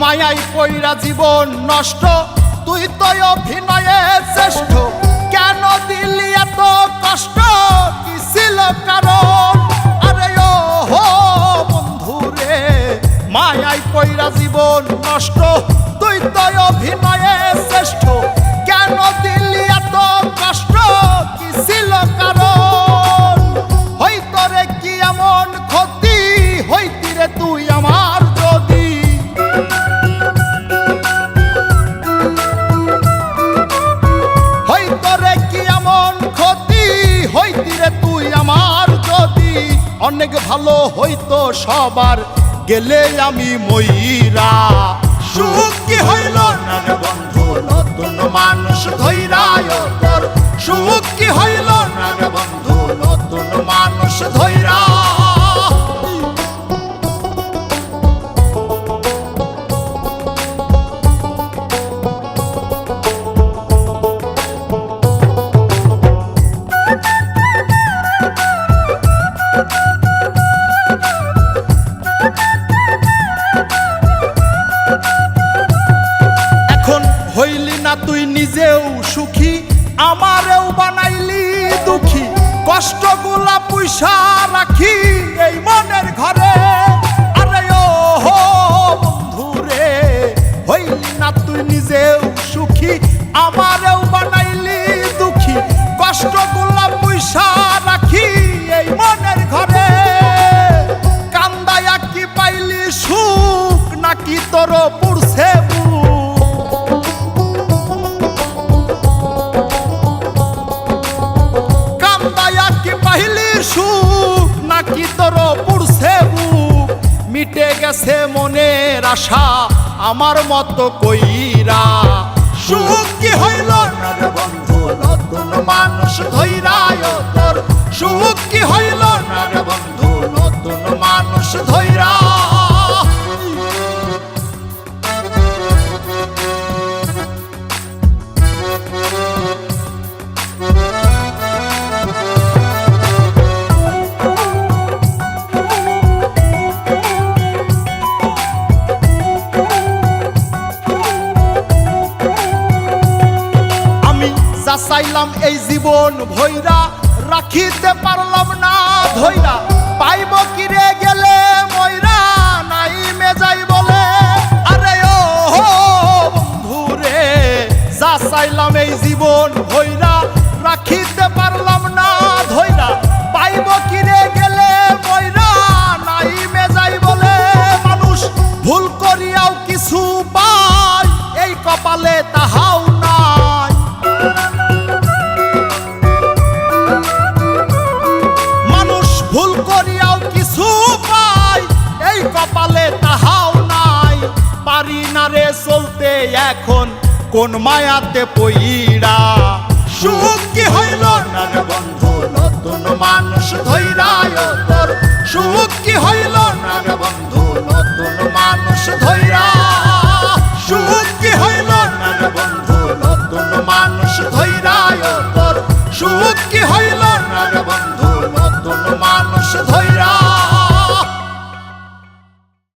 মায়াই পইরা জীবন নষ্ট, তুই তো অভিনয়ে শ্রেষ্ঠ। কেন দিলি এত কষ্ট, কি ছিল কারণ? আরে ও হো বন্ধু রে, মায়াই পইরা জীবন নষ্ট, তুই তো অভিনয়ে শ্রেষ্ঠ। কেন দিলি এত কষ্ট, কি ছিল কারণ? হইতো রে কি এমন ক্ষতি, হইতি রে তুই আমার যদি। হইতো রে কি এমন ক্ষতি, হইতি রে তুই আমার যদি। অনেক ভালো হইতো সবার, গেলে আমি ময়রা। সুখ কি হইল না রে বন্ধু, নতুন মানুষ ধৈরায় তোর। সুখ কি হইল না রে বন্ধু, নতুন মানুষ ধৈরা। হইলি না তুই নিজেও সুখী, আমারেও বানাইলি দুঃখী। কষ্টগুলা পুইসা রাখি এই মনের ঘরে। আরে ও হো বন্ধু রে, হইলি না তুই নিজেও সুখী, আমারেও বানাইলি দুঃখী। কষ্টগুলা পুইসা রাখি এই মনের ঘরে। কান্দায়া কি পাইলি সুখ, নাকি তোর পুরছে সুখ, নাকি তোর পুরছে বুক? মিটে গেছে মনের আশা আমার মতো কইরা। সুখ কি হইল না রে বন্ধু, নতুন মানুষ ধৈরায় তোর। সুখ কি হইল না রে বন্ধু, নতুন মানুষ ধৈরা। চাইলাম এই জীবন ভৈরা, রাখিতে পারলাম না ধৈরা। পাইব কিরে গেলে ময়রা, নাই মেজাই বলে। আরে ও হো বন্ধু রে, যা চাইলাম এই জীবন ভৈরা, রাখিতে পারলাম না ধৈরা। পাইব কিরে গেলে ময়রা, নাই মেজাই বলে। মানুষ ভুল করিয়াও কিছু পায়, এই কপালে তাহাও নাই। ভুল করিয়াও কিছু পাই, এই কপালে তাহাও নাই। পারি না রে চলতে এখন কোন মায়াতে পইরা। সুখ কি হইল না রে বন্ধু, নতুন মানুষ ধৈরায় তোর। সুখ কি হইল না রে বন্ধু, নতুন মানুষ ধৈরা। সুখ কি হইল না রে বন্ধু, নতুন মানুষ ধৈরায় তোর। সুখ কি হইল